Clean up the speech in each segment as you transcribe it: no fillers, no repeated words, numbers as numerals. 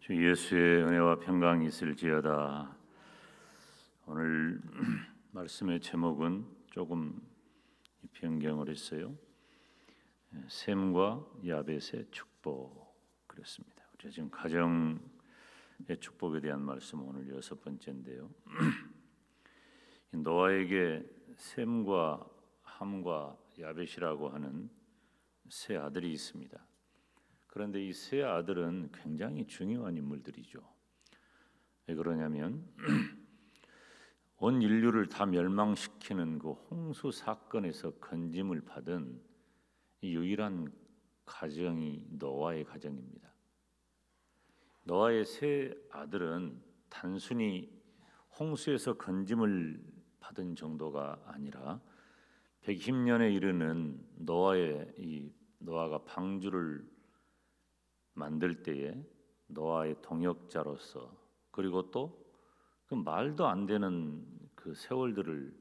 주 예수의 은혜와 평강이 있을지어다. 오늘 말씀의 제목은 조금 변경을 했어요. 셈과 야벳의 축복 그랬습니다. 우리가 지금 가정의 축복에 대한 말씀 오늘 6번째인데요. 노아에게 셈과 함과 야벳이라고 하는 세 아들이 있습니다. 그런데 이 세 아들은 굉장히 중요한 인물들이죠. 왜 그러냐면 온 인류를 다 멸망시키는 그 홍수 사건에서 건짐을 받은 유일한 가정이 노아의 가정입니다. 노아의 세 아들은 단순히 홍수에서 건짐을 받은 정도가 아니라 120년에 이르는 노아가 방주를 만들 때에 노아의 동역자로서, 그리고 또 그 말도 안 되는 그 세월들을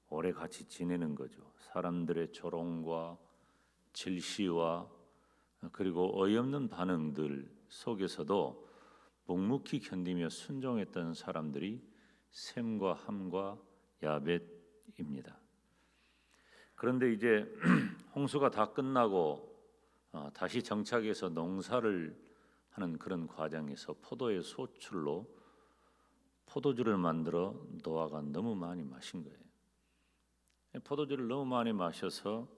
오래 같이 지내는 거죠. 사람들의 조롱과 질시와 그리고 어이없는 반응들 속에서도 묵묵히 견디며 순종했던 사람들이 셈과 함과 야벳입니다. 그런데 이제 홍수가 다 끝나고 다시 정착해서 농사를 하는 그런 과정에서 포도의 소출로 포도주를 만들어 노아가 너무 많이 마신 거예요. 포도주를 너무 많이 마셔서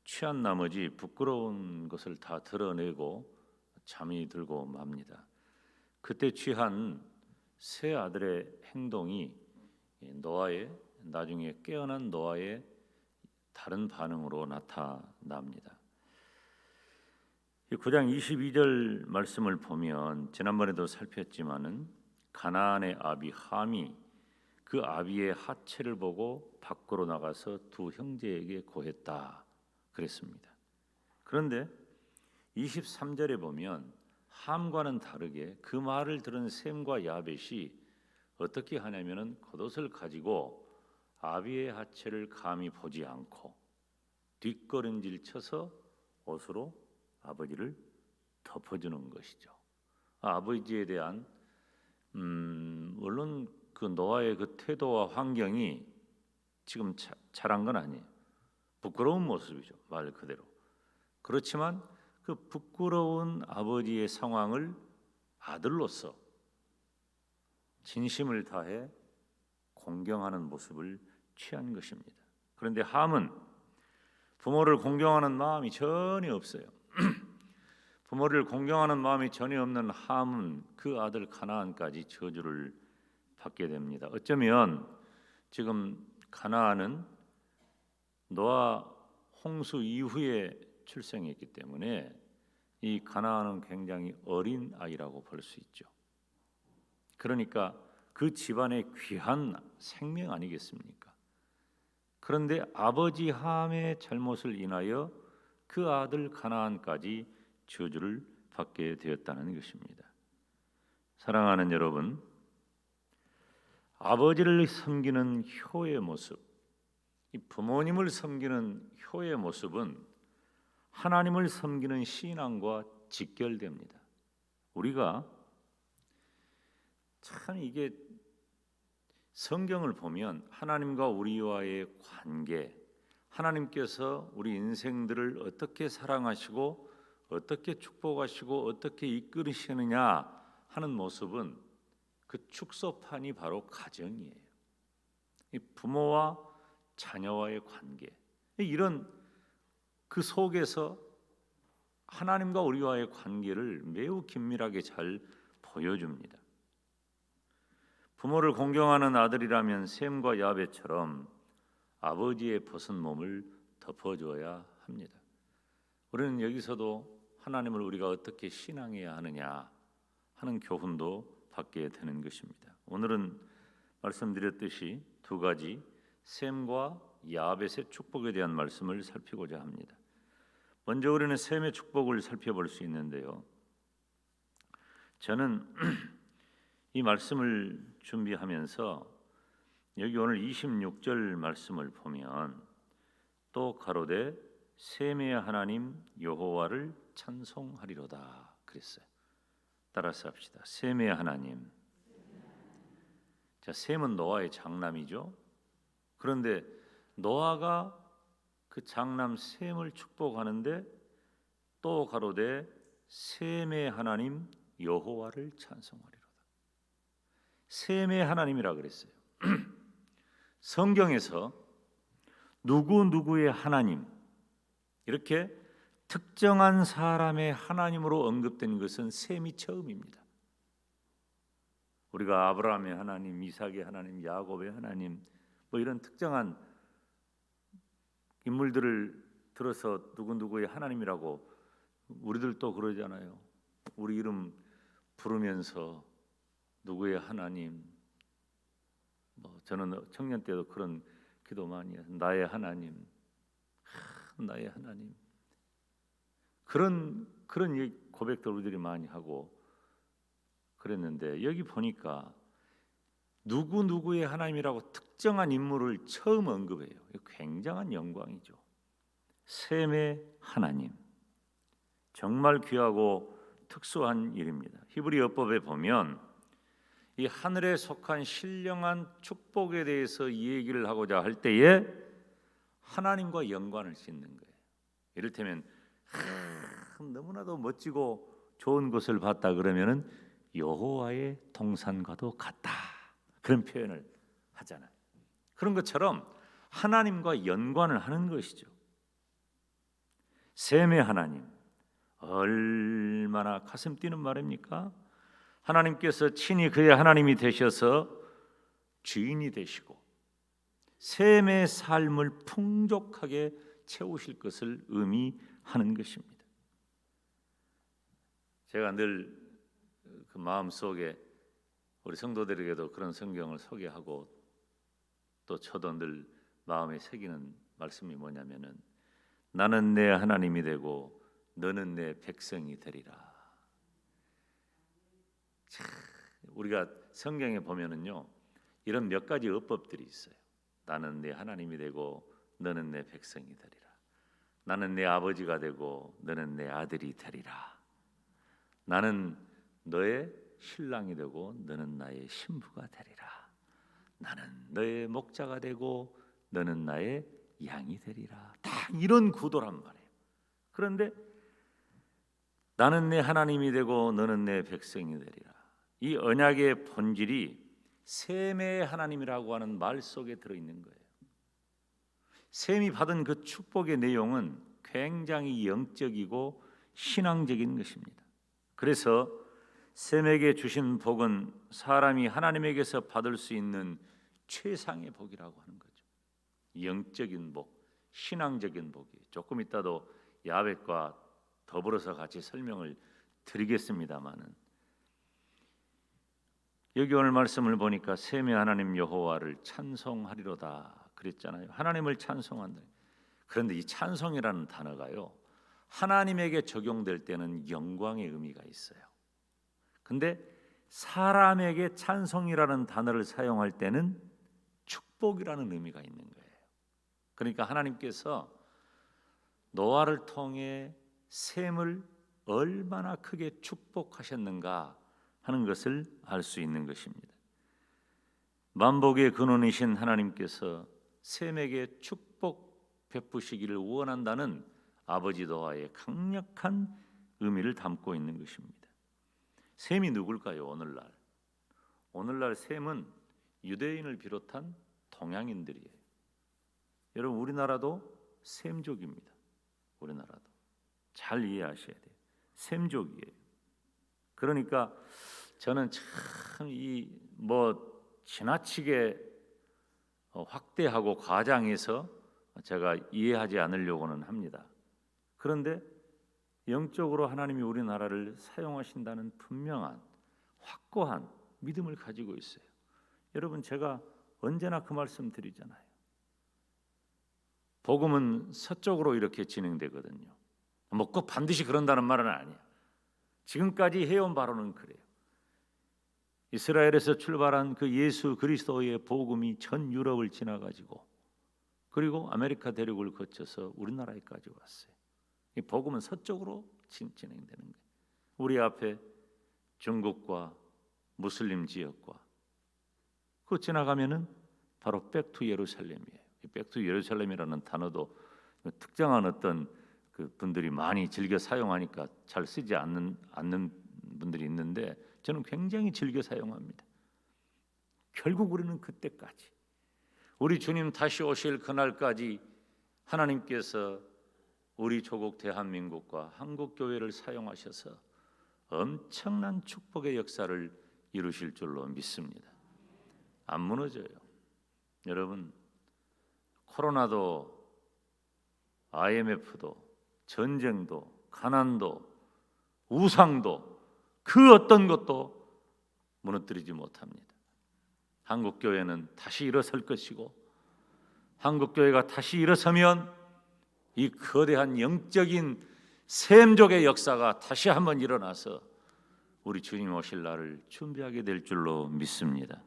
취한 나머지 부끄러운 것을 다 드러내고 잠이 들고 맙니다. 그때 취한 세 아들의 행동이 나중에 깨어난 노아의 다른 반응으로 나타납니다. 9장 22절 말씀을 보면 지난번에도 살폈지만은 가나안의 아비 함이 그 아비의 하체를 보고 밖으로 나가서 두 형제에게 고했다 그랬습니다. 그런데 23절에 보면 함과는 다르게 그 말을 들은 셈과 야벳이 어떻게 하냐면은 겉옷을 가지고 아비의 하체를 감히 보지 않고 뒷걸음질 쳐서 옷으로 아버지를 덮어주는 것이죠. 아버지에 대한 물론 그 노아의 그 태도와 환경이 지금 잘한 건 아니에요. 부끄러운 모습이죠, 말 그대로. 그렇지만 그 부끄러운 아버지의 상황을 아들로서 진심을 다해 공경하는 모습을 취한 것입니다. 그런데 함은 부모를 공경하는 마음이 전혀 없어요. 부모를 공경하는 마음이 전혀 없는 함은 그 아들 가나안까지 저주를 받게 됩니다. 어쩌면 지금 가나안은 노아 홍수 이후에 출생했기 때문에 이 가나안은 굉장히 어린 아이라고 볼 수 있죠. 그러니까 그 집안의 귀한 생명 아니겠습니까? 그런데 아버지 함의 잘못을 인하여 그 아들 가나안까지 저주를 받게 되었다는 것입니다. 사랑하는 여러분, 아버지를 섬기는 효의 모습, 이 부모님을 섬기는 효의 모습은 하나님을 섬기는 신앙과 직결됩니다. 우리가 참 이게 성경을 보면 하나님과 우리와의 관계, 하나님께서 우리 인생들을 어떻게 사랑하시고 어떻게 축복하시고 어떻게 이끌으시느냐 하는 모습은 그 축소판이 바로 가정이에요. 이 부모와 자녀와의 관계, 이런 그 속에서 하나님과 우리와의 관계를 매우 긴밀하게 잘 보여줍니다. 부모를 공경하는 아들이라면 셈과 야벳처럼 아버지의 벗은 몸을 덮어줘야 합니다. 우리는 여기서도 하나님을 우리가 어떻게 신앙해야 하느냐 하는 교훈도 받게 되는 것입니다. 오늘은 말씀드렸듯이 두 가지 셈과 야벳의 축복에 대한 말씀을 살피고자 합니다. 먼저 우리는 셈의 축복을 살펴볼 수 있는데요. 저는 이 말씀을 준비하면서 여기 오늘 26절 말씀을 보면 또 가로되 셈의 하나님 여호와를 찬송하리로다 그랬어요. 따라서 합시다. 셈의 하나님. 자, 셈은 노아의 장남이죠. 그런데 노아가 그 장남 셈을 축복하는데 또 가로되 셈의 하나님 여호와를 찬송하리로다. 셈의 하나님이라 그랬어요. 성경에서 누구누구의 하나님 이렇게 특정한 사람의 하나님으로 언급된 것은 셈이 처음입니다. 우리가 아브라함의 하나님, 이삭의 하나님, 야곱의 하나님 뭐 이런 특정한 인물들을 들어서 누구누구의 하나님이라고 우리들도 그러잖아요. 우리 이름 부르면서 누구의 하나님, 뭐 저는 청년 때도 그런 기도 많이 해요. 나의 하나님, 나의 하나님. 그런 고백들 우리들이 많이 하고 그랬는데 여기 보니까 누구누구의 하나님이라고 특정한 인물을 처음 언급해요. 굉장한 영광이죠. 셈의 하나님. 정말 귀하고 특수한 일입니다. 히브리 율법에 보면 이 하늘에 속한 신령한 축복에 대해서 이 얘기를 하고자 할 때에 하나님과 연관을 짓는 거예요. 이를테면 너무나도 멋지고 좋은 것을 봤다 그러면은 여호와의 동산과도 같다 그런 표현을 하잖아요. 그런 것처럼 하나님과 연관을 하는 것이죠. 셈의 하나님 얼마나 가슴 뛰는 말입니까? 하나님께서 친히 그의 하나님이 되셔서 주인이 되시고 셈의 삶을 풍족하게 채우실 것을 의미하는 것입니다. 제가 늘 그 마음속에 우리 성도들에게도 그런 성경을 소개하고 또 저도 늘 마음에 새기는 말씀이 뭐냐면은 나는 내 하나님이 되고 너는 내 백성이 되리라. 참, 우리가 성경에 보면은요 이런 몇 가지 어법들이 있어요. 나는 내 하나님이 되고 너는 내 백성이 되리라. 나는 내 아버지가 되고 너는 내 아들이 되리라. 나는 너의 신랑이 되고 너는 나의 신부가 되리라. 나는 너의 목자가 되고 너는 나의 양이 되리라. 다 이런 구도란 말이에요. 그런데 나는 내 하나님이 되고 너는 내 백성이 되리라. 이 언약의 본질이 셈의 하나님이라고 하는 말 속에 들어있는 거예요. 셈이 받은 그 축복의 내용은 굉장히 영적이고 신앙적인 것입니다. 그래서 셈에게 주신 복은 사람이 하나님에게서 받을 수 있는 최상의 복이라고 하는 거죠. 영적인 복, 신앙적인 복이 조금 이따도 야벳과 더불어서 같이 설명을 드리겠습니다마는 여기 오늘 말씀을 보니까 셈의 하나님 여호와를 찬송하리로다 그랬잖아요. 하나님을 찬송한다. 그런데 이 찬송이라는 단어가요 하나님에게 적용될 때는 영광의 의미가 있어요. 근데 사람에게 찬송이라는 단어를 사용할 때는 축복이라는 의미가 있는 거예요. 그러니까 하나님께서 노아를 통해 셈을 얼마나 크게 축복하셨는가 하는 것을 알 수 있는 것입니다. 만복의 근원이신 하나님께서 셈에게 축복 베푸시기를 원한다는 아버지 노아의 강력한 의미를 담고 있는 것입니다. 셈이 누굴까요? 오늘날 셈은 유대인을 비롯한 동양인들이에요. 여러분 우리나라도 셈족입니다. 우리나라도 잘 이해하셔야 돼요. 셈족이에요. 그러니까 저는 참 지나치게 확대하고 과장해서 제가 이해하지 않으려고는 합니다. 그런데 영적으로 하나님이 우리나라를 사용하신다는 분명한 확고한 믿음을 가지고 있어요. 여러분 제가 언제나 그 말씀 드리잖아요. 복음은 서쪽으로 이렇게 진행되거든요. 뭐 꼭 반드시 그런다는 말은 아니에요. 지금까지 해온 바로는 그래요. 이스라엘에서 출발한 그 예수 그리스도의 복음이 전 유럽을 지나가지고 그리고 아메리카 대륙을 거쳐서 우리나라에까지 왔어요. 이 복음은 서쪽으로 진행되는 거예요. 우리 앞에 중국과 무슬림 지역과 그 지나가면은 바로 백투 예루살렘이에요. 이 백투 예루살렘이라는 단어도 특정한 어떤 그 분들이 많이 즐겨 사용하니까 잘 쓰지 않는 분들이 있는데 저는 굉장히 즐겨 사용합니다. 결국 우리는 그때까지 우리 주님 다시 오실 그날까지 하나님께서 우리 조국 대한민국과 한국 교회를 사용하셔서 엄청난 축복의 역사를 이루실 줄로 믿습니다. 안 무너져요. 여러분, 코로나도 IMF도 전쟁도 가난도 우상도 그 어떤 것도 무너뜨리지 못합니다. 한국 교회는 다시 일어설 것이고 한국 교회가 다시 일어서면 이 거대한 영적인 샘족의 역사가 다시 한번 일어나서 우리 주님 오실 날을 준비하게 될 줄로 믿습니다.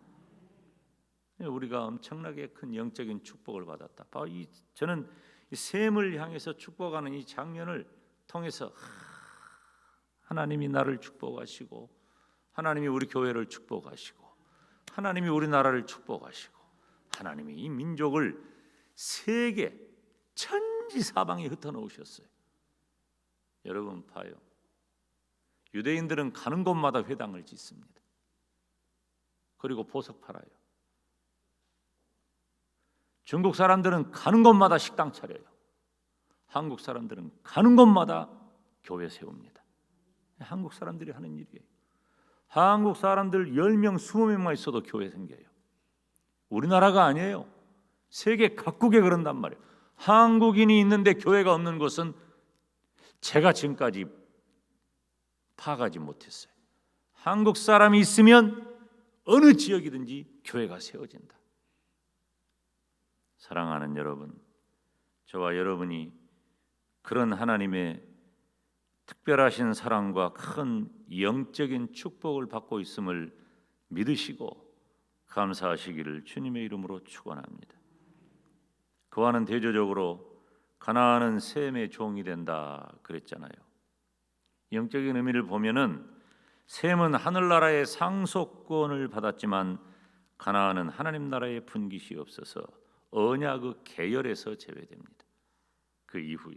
우리가 엄청나게 큰 영적인 축복을 받았다. 바로 저는 이 샘을 향해서 축복하는 이 장면을 통해서 하나님이 나를 축복하시고 하나님이 우리 교회를 축복하시고 하나님이 우리나라를 축복하시고 하나님이 이 민족을 세계 천지사방에 흩어놓으셨어요. 여러분 봐요. 유대인들은 가는 곳마다 회당을 짓습니다. 그리고 보석 팔아요. 중국 사람들은 가는 곳마다 식당 차려요. 한국 사람들은 가는 곳마다 교회 세웁니다. 한국 사람들이 하는 일이에요. 한국 사람들 10명, 20명만 있어도 교회 생겨요. 우리나라가 아니에요. 세계 각국에 그런단 말이에요. 한국인이 있는데 교회가 없는 곳은 제가 지금까지 파악하지 못했어요. 한국 사람이 있으면 어느 지역이든지 교회가 세워진다. 사랑하는 여러분, 저와 여러분이 그런 하나님의 특별하신 사랑과 큰 영적인 축복을 받고 있음을 믿으시고 감사하시기를 주님의 이름으로 축원합니다. 그와는 대조적으로 가나안은 셈의 종이 된다 그랬잖아요. 영적인 의미를 보면은 셈은 하늘나라의 상속권을 받았지만 가나안은 하나님 나라의 분깃이 없어서 언약의 계열에서 제외됩니다. 그 이후에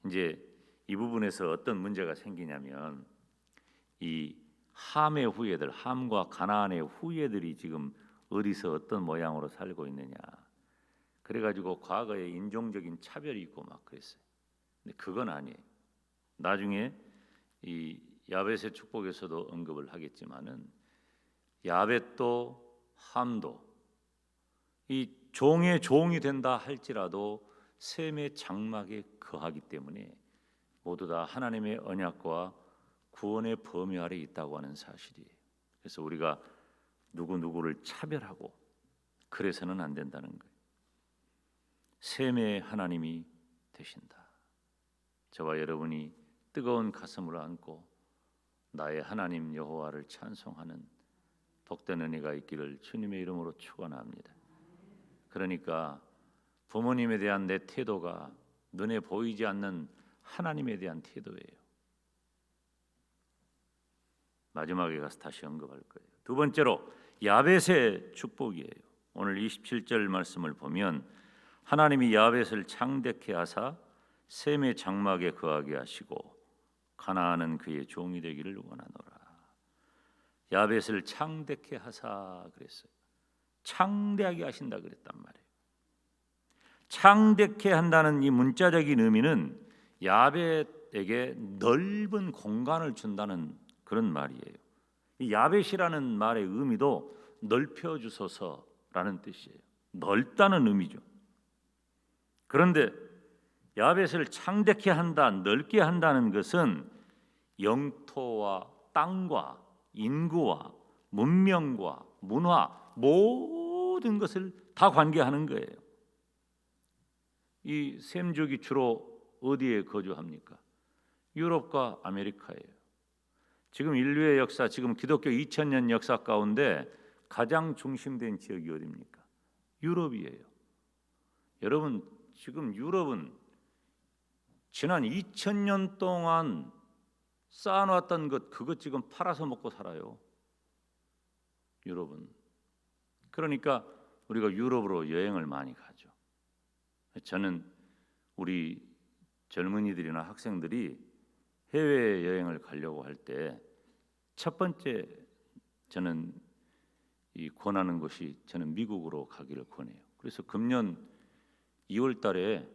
이제 이 부분에서 어떤 문제가 생기냐면 이 함의 후예들, 함과 가나안의 후예들이 지금 어디서 어떤 모양으로 살고 있느냐. 그래가지고 과거에 인종적인 차별이 있고 막 그랬어요. 근데 그건 아니에요. 나중에 이 야벳의 축복에서도 언급을 하겠지만은 야벳도 함도 이 종의 종이 된다 할지라도 셈의 장막에 거하기 때문에 모두 다 하나님의 언약과 구원의 범위 아래 있다고 하는 사실이에요. 그래서 우리가 누구를 차별하고 그래서는 안 된다는 거예요. 셈의 하나님이 되신다. 저와 여러분이 뜨거운 가슴을 안고 나의 하나님 여호와를 찬송하는 복된 은혜가 있기를 주님의 이름으로 축원합니다. 그러니까 부모님에 대한 내 태도가 눈에 보이지 않는 하나님에 대한 태도예요. 마지막에 가서 다시 언급할 거예요. 두 번째로 야벳의 축복이에요. 오늘 27절 말씀을 보면 하나님이 야벳을 창대케 하사 셈의 장막에 거하게 하시고 가나안은 그의 종이 되기를 원하노라. 야벳을 창대케 하사 그랬어요. 창대하게 하신다 그랬단 말이에요. 창대케 한다는 이 문자적인 의미는 야벳에게 넓은 공간을 준다는 그런 말이에요. 이 야벳이라는 말의 의미도 넓혀 주소서라는 뜻이에요. 넓다는 의미죠. 그런데 야벳을 창대케 한다, 넓게 한다는 것은 영토와 땅과 인구와 문명과 문화 모든 것을 다 관계하는 거예요. 이 셈족이 주로 어디에 거주합니까? 유럽과 아메리카예요. 지금 인류의 역사, 지금 기독교 2000년 역사 가운데 가장 중심된 지역이 어디입니까? 유럽이에요. 여러분, 지금 유럽은 지난 2000년 동안 쌓아놨던 것 그것 지금 팔아서 먹고 살아요. 유럽은. 그러니까 우리가 유럽으로 여행을 많이 가죠. 저는 우리 젊은이들이나 학생들이 해외 여행을 가려고 할 때 첫 번째 저는 이 권하는 것이 저는 미국으로 가기를 권해요. 그래서 금년 2월 달에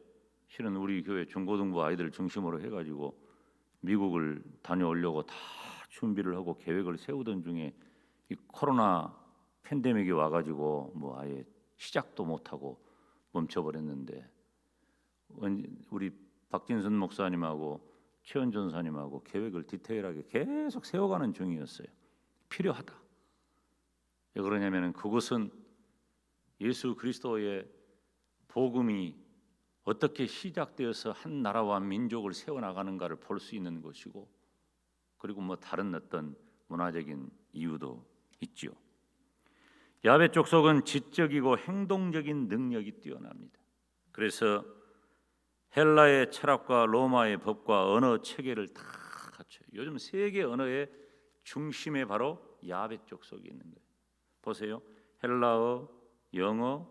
실은 우리 교회 중고등부 아이들 중심으로 해가지고 미국을 다녀오려고 다 준비를 하고 계획을 세우던 중에 이 코로나 팬데믹이 와가지고 뭐 아예 시작도 못하고 멈춰버렸는데, 우리 박진선 목사님하고 최원 전사님하고 계획을 디테일하게 계속 세워가는 중이었어요. 필요하다. 왜 그러냐면은 그것은 예수 그리스도의 복음이 어떻게 시작되어서 한 나라와 민족을 세워나가는가를 볼 수 있는 것이고, 그리고 뭐 다른 어떤 문화적인 이유도 있지요. 야베 족속은 지적이고 행동적인 능력이 뛰어납니다. 그래서 헬라의 철학과 로마의 법과 언어 체계를 다 갖춰요. 요즘 세계 언어의 중심에 바로 야베 족속이 있는 거예요. 보세요. 헬라어, 영어,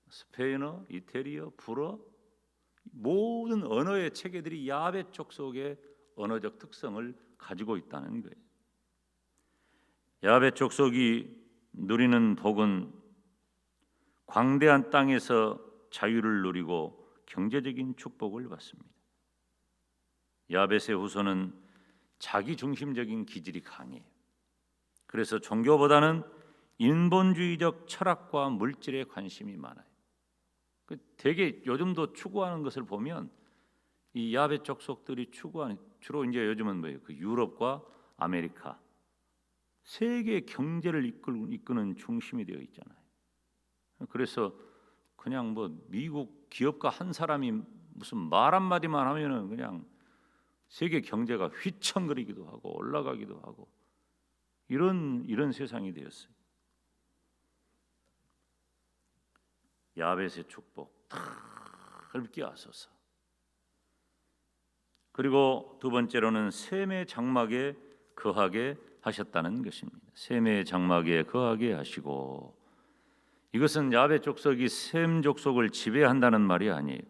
스페인어, 이태리어, 불어, 모든 언어의 체계들이 야베 족속의 언어적 특성을 가지고 있다는 거예요. 야베 족속이 누리는 복은 광대한 땅에서 자유를 누리고 경제적인 축복을 받습니다. 야벳의 후손은 자기 중심적인 기질이 강해요. 그래서 종교보다는 인본주의적 철학과 물질에 관심이 많아요. 되게 요즘도 추구하는 것을 보면 이 야벳 족속들이 추구하는 주로 이제 요즘은 뭐예요? 그 유럽과 아메리카 세계 경제를 이끄는 중심이 되어 있잖아요. 그래서 그냥 뭐 미국 기업가 한 사람이 무슨 말 한마디만 하면은 그냥 세계 경제가 휘청거리기도 하고 올라가기도 하고 이런 세상이 되었어요. 야벳의 축복 넓게 하소서. 그리고 두 번째로는 셈의 장막에 거하게 하셨다는 것입니다. 셈의 장막에 거하게 하시고, 이것은 야벳 족속이 셈 족속을 지배한다는 말이 아니에요.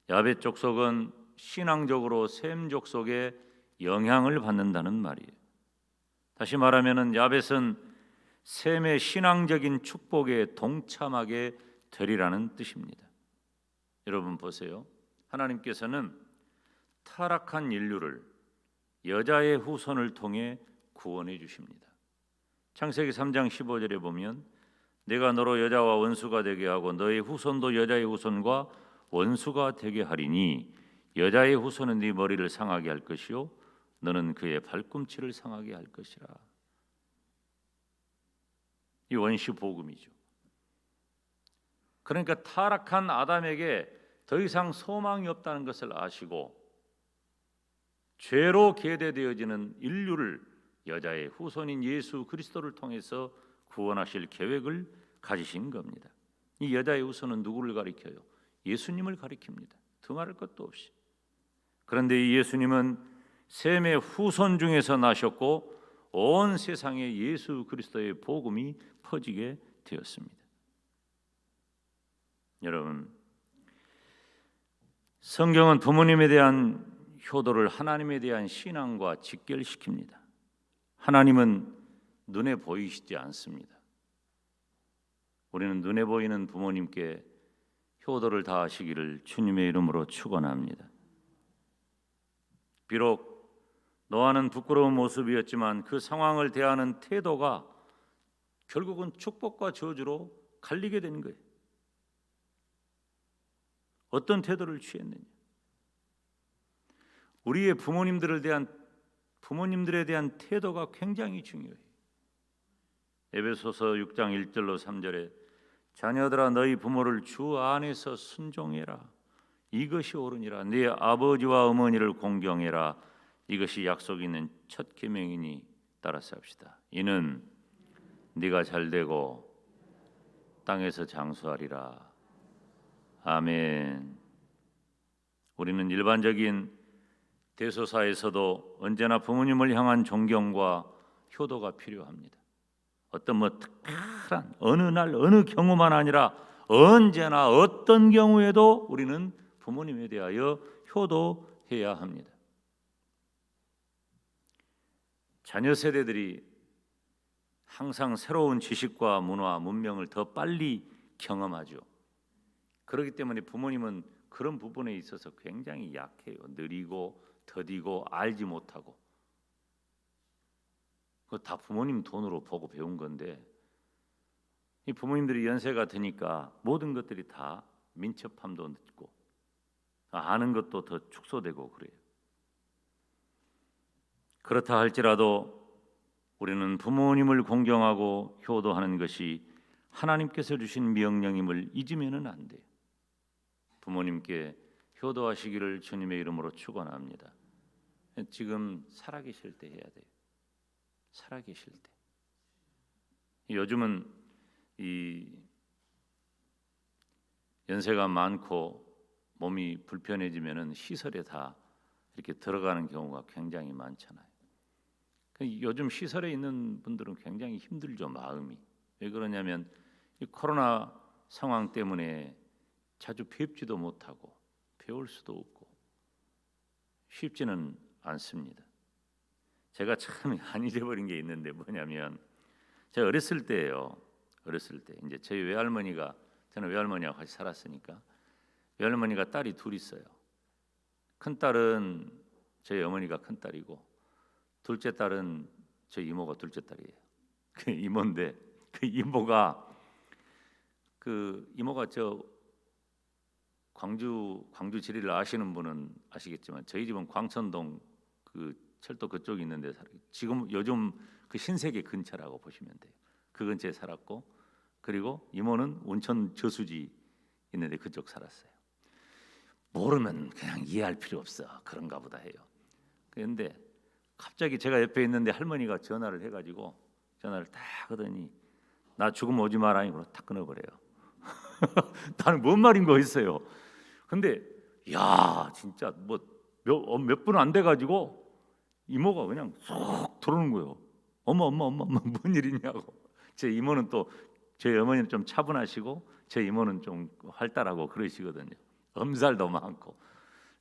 야벳 족속은 신앙적으로 셈 족속의 영향을 받는다는 말이에요. 다시 말하면은 야벳은 셈의 신앙적인 축복에 동참하게 되리라는 뜻입니다. 여러분 보세요. 하나님께서는 타락한 인류를 여자의 후손을 통해 구원해 주십니다. 창세기 3장 15절에 보면 내가 너로 여자와 원수가 되게 하고 너의 후손도 여자의 후손과 원수가 되게 하리니 여자의 후손은 네 머리를 상하게 할 것이요 너는 그의 발꿈치를 상하게 할 것이라. 이 원시 복음이죠. 그러니까 타락한 아담에게 더 이상 소망이 없다는 것을 아시고 죄로 계대되어지는 인류를 여자의 후손인 예수 그리스도를 통해서 구원하실 계획을 가지신 겁니다. 이 여자의 후손은 누구를 가리켜요? 예수님을 가리킵니다. 두말할 것도 없이. 그런데 이 예수님은 셈의 후손 중에서 나셨고 온 세상에 예수 그리스도의 복음이 퍼지게 되었습니다. 여러분, 성경은 부모님에 대한 효도를 하나님에 대한 신앙과 직결시킵니다. 하나님은 눈에 보이시지 않습니다. 우리는 눈에 보이는 부모님께 효도를 다하시기를 주님의 이름으로 축원합니다. 비록 노아는 부끄러운 모습이었지만 그 상황을 대하는 태도가 결국은 축복과 저주로 갈리게 되는 거예요. 어떤 태도를 취했느냐? 우리의 부모님들에 대한 태도가 굉장히 중요해요. 에베소서 6장 1절로 3절에 자녀들아 너희 부모를 주 안에서 순종해라. 이것이 옳으니라. 네 아버지와 어머니를 공경해라. 이것이 약속 있는 첫 계명이니 따라서 합시다. 이는 네가 잘되고 땅에서 장수하리라. 아멘. 우리는 일반적인 대소사에서도 언제나 부모님을 향한 존경과 효도가 필요합니다. 어떤 특별한 어느 날 어느 경우만 아니라 언제나 어떤 경우에도 우리는 부모님에 대하여 효도해야 합니다. 자녀 세대들이 항상 새로운 지식과 문화, 문명을 더 빨리 경험하죠. 그렇기 때문에 부모님은 그런 부분에 있어서 굉장히 약해요. 느리고 더디고 알지 못하고. 그거 다 부모님 돈으로 보고 배운 건데, 이 부모님들이 연세가 드니까 모든 것들이 다 민첩함도 늦고 아는 것도 더 축소되고 그래요. 그렇다 할지라도 우리는 부모님을 공경하고 효도하는 것이 하나님께서 주신 명령임을 잊으면은 안 돼요. 부모님께 효도하시기를 주님의 이름으로 축원합니다. 지금 살아계실 때 해야 돼요. 살아계실 때. 요즘은 이 연세가 많고 몸이 불편해지면은 시설에 다 이렇게 들어가는 경우가 굉장히 많잖아요. 요즘 시설에 있는 분들은 굉장히 힘들죠, 마음이. 왜 그러냐면 이 코로나 상황 때문에 자주 뵙지도 못하고 배울 수도 없고 쉽지는 않습니다. 제가 참 안 잊어버린 게 있는데 뭐냐면 제가 어렸을 때예요. 어렸을 때 이제 저희 외할머니가, 저는 외할머니하고 같이 살았으니까 외할머니가 딸이 둘 있어요. 큰 딸은 저희 어머니가 큰 딸이고 둘째 딸은 저희 이모가 둘째 딸이에요. 그 이모인데 그 이모가 저 광주 지리를 아시는 분은 아시겠지만 저희 집은 광천동 그 철도 그쪽에 있는데 지금 요즘 그 신세계 근처라고 보시면 돼요. 그 근처에 살았고, 그리고 이모는 온천 저수지 있는데 그쪽 살았어요. 모르면 그냥 이해할 필요 없어, 그런가 보다 해요. 그런데 갑자기 제가 옆에 있는데 할머니가 전화를 해가지고 전화를 딱 하더니 나 죽으면 오지 마라 이러고 탁 끊어버려요. 나는 뭔 말인 거 있어요. 근데 야 진짜 뭐 몇 분 안 돼가지고 이모가 그냥 쏙 들어오는 거예요. 엄마 뭔 일이냐고. 제 이모는 또 제 어머니는 좀 차분하시고 제 이모는 좀 활달하고 그러시거든요. 엄살도 많고.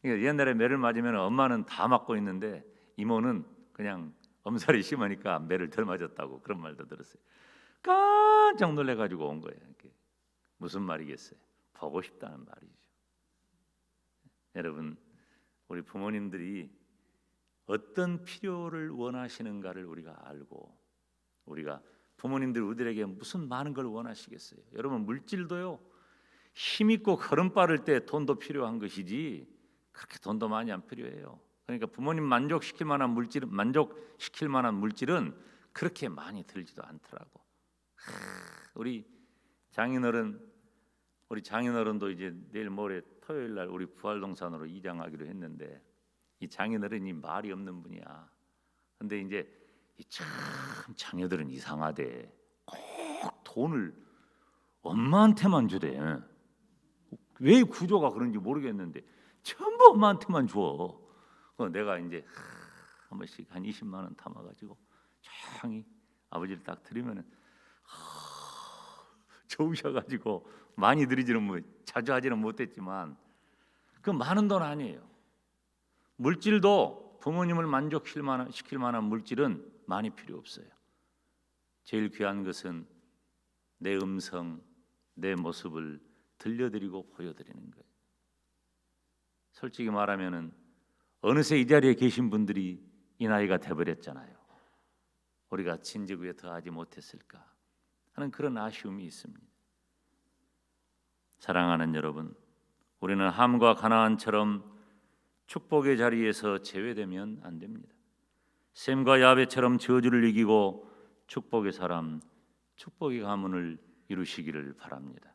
그러니까 옛날에 매를 맞으면 엄마는 다 맞고 있는데 이모는 그냥 엄살이 심하니까 매를 덜 맞았다고 그런 말도 들었어요. 깜짝 놀래가지고 온 거예요. 이렇게. 무슨 말이겠어요? 보고 싶다는 말이죠. 여러분, 우리 부모님들이 어떤 필요를 원하시는가를 우리가 알고, 우리가 부모님들 우리에게 무슨 많은 걸 원하시겠어요? 여러분, 물질도요 힘있고 걸음 빠를 때 돈도 필요한 것이지 그렇게 돈도 많이 안 필요해요. 그러니까 부모님 만족시킬 만한 물질은 그렇게 많이 들지도 않더라고. 우리 장인어른도 이제 내일 모레 토요일 날 우리 부활동산으로 입양하기로 했는데 이 장인어른이 말이 없는 분이야. 근데 이제 참 자녀들은 이상하대. 꼭 돈을 엄마한테만 주대. 왜 구조가 그런지 모르겠는데 전부 엄마한테만 줘. 내가 이제 한 번씩 한 20만 원 담아가지고 조용히 아버지를 딱 드리면은 좋으셔가지고 많이 드리지는 뭐 자주 하지는 못했지만 그 많은 돈 아니에요. 물질도 부모님을 만족시킬 만한 물질은 많이 필요 없어요. 제일 귀한 것은 내 음성, 내 모습을 들려드리고 보여드리는 거예요. 솔직히 말하면은 어느새 이 자리에 계신 분들이 이 나이가 돼버렸잖아요. 우리가 진즉 왜 더 하지 못했을까 하는 그런 아쉬움이 있습니다. 사랑하는 여러분, 우리는 함과 가나안처럼 축복의 자리에서 제외되면 안 됩니다. 셈과 야베처럼 저주를 이기고 축복의 사람, 축복의 가문을 이루시기를 바랍니다.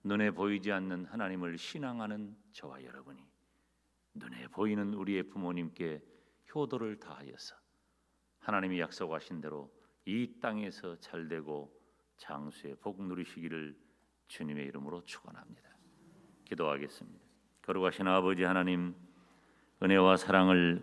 눈에 보이지 않는 하나님을 신앙하는 저와 여러분이 눈에 보이는 우리의 부모님께 효도를 다하여서 하나님이 약속하신 대로 이 땅에서 잘되고 장수의 복 누리시기를 주님의 이름으로 축원합니다. 기도하겠습니다. 거룩하신 아버지 하나님, 은혜와 사랑을